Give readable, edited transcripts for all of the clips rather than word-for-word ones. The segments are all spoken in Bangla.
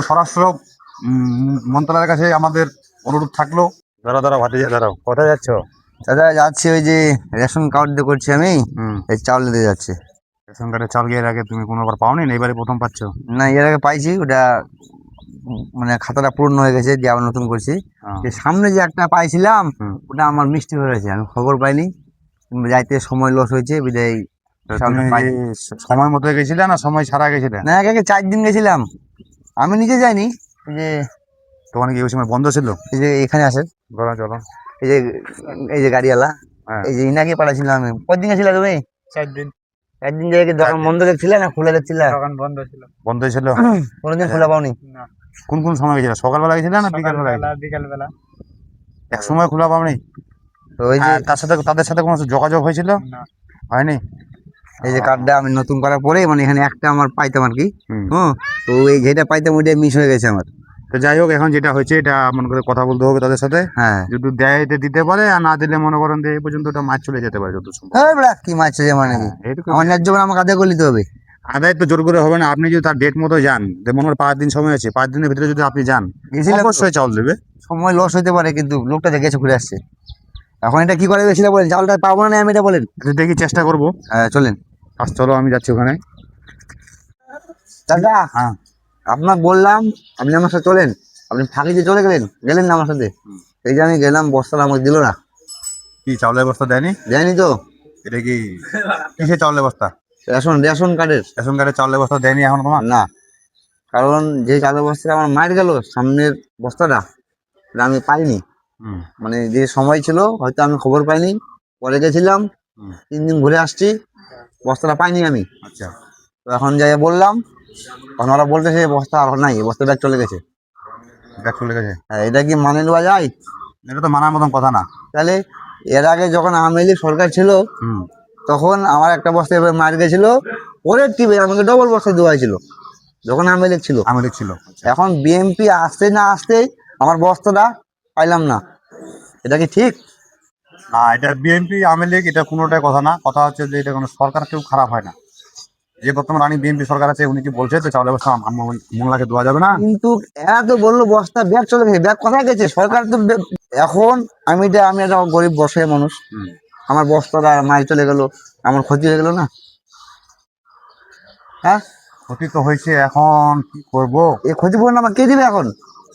স্বরাষ্ট্র মন্ত্রণালয়ের কাছে আমাদের অনুরোধ থাকলো। দাঁড়াও ভাতিজা, দাঁড়াও, কোথায় যাচ্ছ? দাদা যাচ্ছি, ওই যে রেশন কার্ড দিয়ে করছি আমি, এই চাউল দিতে যাচ্ছি। রেশন কার্ডে চাল গিয়ে আগে তুমি কোনোবার পাওনি, না এবারে প্রথম পাচ্ছ? না, এর আগে পাইছি, ওটা মানে খাতাটা পূর্ণ হয়ে গেছে, দিয়ে আবার নতুন করছি। যে সামনে যে একটা পাইছিলাম, ওটা আমার মিষ্টি হয়ে গেছে, আমি খবর পাইনি, যাইতে সময় লস হয়েছে বিদায়। তুমি সময় মতো গেছিলে না সময় ছাড়া গেছিলে? না, একে 4 দিন গেছিলাম, আমি নিজে যাইনি। এই যে তোমার কি ওই সময় বন্ধ ছিল? এই যে এখানে আসেন, চলো চলো, এই যে গাড়িওয়ালা, হ্যাঁ। এই যে ইনাকে পাঠাইছিলাম আমি। কদিন গেছিলা তুমি? 4 দিন। একদিন দেখে দোকান বন্ধ দেখছিলে না খোলা দেখছিলে? দোকান বন্ধ ছিল। বন্ধ ছিল? কোনোদিন খোলা পাওনি? না, কোন কোন সময় গেছিলে? সকালবেলা গেছিলে না বিকাল বেলা? বিকাল বেলা। এক সময় খোলা পাওনি? তো ওই যে তাদের সাথে কোনো যোগাযোগ হয়েছিল? না, হয়নি? এই যে কার্ডটা আমি নতুন করার পরে, মানে এখানে একটা আমার পাইতাম আর কি, হুম। তো এই যেটা পাইতাম ওইটা মিস হয়ে গেছে আমার। তো যাই হোক, এখন যেটা হয়েছে এটা মনে করে কথা বলতে হবে তাদের সাথে। হ্যাঁ, যদি দেয় দিতে পারে, আর না দিলে মনে করেন যে এই পর্যন্ত ওটা মাছ চলে যেতে পারে যত সম্ভব। হ্যাঁ বড়া, কি মাছ আছে মানে কি? এইটুকু আমার ন্যায্য করে আমাকে আদায় করে নিতে হবে। আদায় তো জোর করে হবে না। আপনি যদি তার ডেট মতো যান, যে মনে হয় 5 দিন সময় আছে, 5 দিনের ভিতরে যদি আপনি যান, গেছিলাম তো। অবশ্যই চাউল দেবে। সময় লস হতে পারে, কিন্তু লোকটা দেখেছে ঘুরে আসছে। এখন এটা কি করে গেছিল বলেন? চালটা পাবো না আমি, এটা বলেন। দেখি চেষ্টা করবো। হ্যাঁ চলেন। চলো, আমি যাচ্ছি ওখানে। দাদা, হ্যাঁ, আপনাকে বললাম আপনি আমার সাথে চলেন, আপনি ফাঁকি দিয়ে চলে গেলেন না আমার সাথে। এই যে আমি গেলাম, বস্তাটা আমাকে দিল না। কি চাউলের বস্তা দেয়নি? দেয়নি তো। এটা কি কিসের চাউলের বস্তা? রেশন কার্ডের। রেশন কার্ডের চাউলের বস্তা দেয়নি এখন তোমার? না, কারণ যে চালের বস্তাটা আমার মার গেল, সামনের বস্তাটা, এটা আমি পাইনি। হুম। মানে যে সময় ছিল হয়তো আমি খবর পাইনি, পরে গেছিলাম, 3 দিন ঘুরে আসছি, বস্তাটা পাইনি আমি। আচ্ছা, তো এখন যাই বললাম, তখন ওরা বলতেছে বস্তা আর নাই, বস্তা ব্যাগ চলে গেছে। ব্যাগ চলে গেছে? হ্যাঁ, এটা কি মানে নেওয়া যায়? এটা তো মানার মতন কথা না। তাহলে এর আগে যখন আওয়ামী লীগ সরকার ছিল, হুম। তখন আমার একটা বস্তা এবার মার গেছিল, পরের টিপে আমাকে ডবল বস্তা দেওয়া হয়েছিল, যখন আওয়ামী লীগ ছিল। আমি দেখছিল। এখন বিএনপি আসতে না আসতেই আমার বস্তাটা পাইলাম না, এটা কি ঠিক? না, এটা বিএনপি আওয়ামী লীগ এটা কোনোটাই কথা না। কথা হচ্ছে যে এটা কোনো সরকার কেউ খারাপ হয় না। যে বর্তমান রানি বিএনপি সরকার আছে, উনি কি বলছে যে চাউলের বস্তা মোংলাকে দেওয়া যাবে না? কিন্তু এরা তো বললো বস্তা ব্যাগ চলে গেছে, ব্যাগ কোথায় গেছে? সরকার তো এখন আমি একটা গরিব বসে মানুষ, আমার বস্তাটা মাল চলে গেল, আমার ক্ষতি হয়ে গেল না? হ্যাঁ, ক্ষতি তো হয়েছে, এখন কি করব? এই ক্ষতিপূরণ আমার কে দিবে এখন?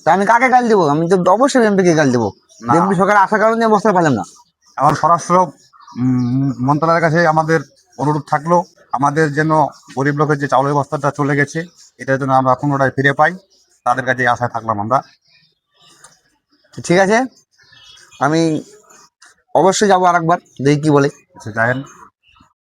তা আমি কাকে গাল দেবো? আমি তো অবশ্যই বিএনপিকে গাল দেবো। না। বিএনপি সরকার আসার কারণে বস্তা পেলাম না। এখন স্বরাষ্ট্র মন্ত্রণালয়ের কাছে আমাদের অনুরোধ থাকলো, আমাদের যেন গরিব লোকের যে চাউলের বস্তাটা চলে গেছে, এটার জন্য আমরা পুনরায় ফিরে পাই, তাদের কাছে আশায় থাকলাম আমরা। ঠিক আছে, আমি অবশ্যই যাবো আর একবার, দেখি কি বলে। যায়েন।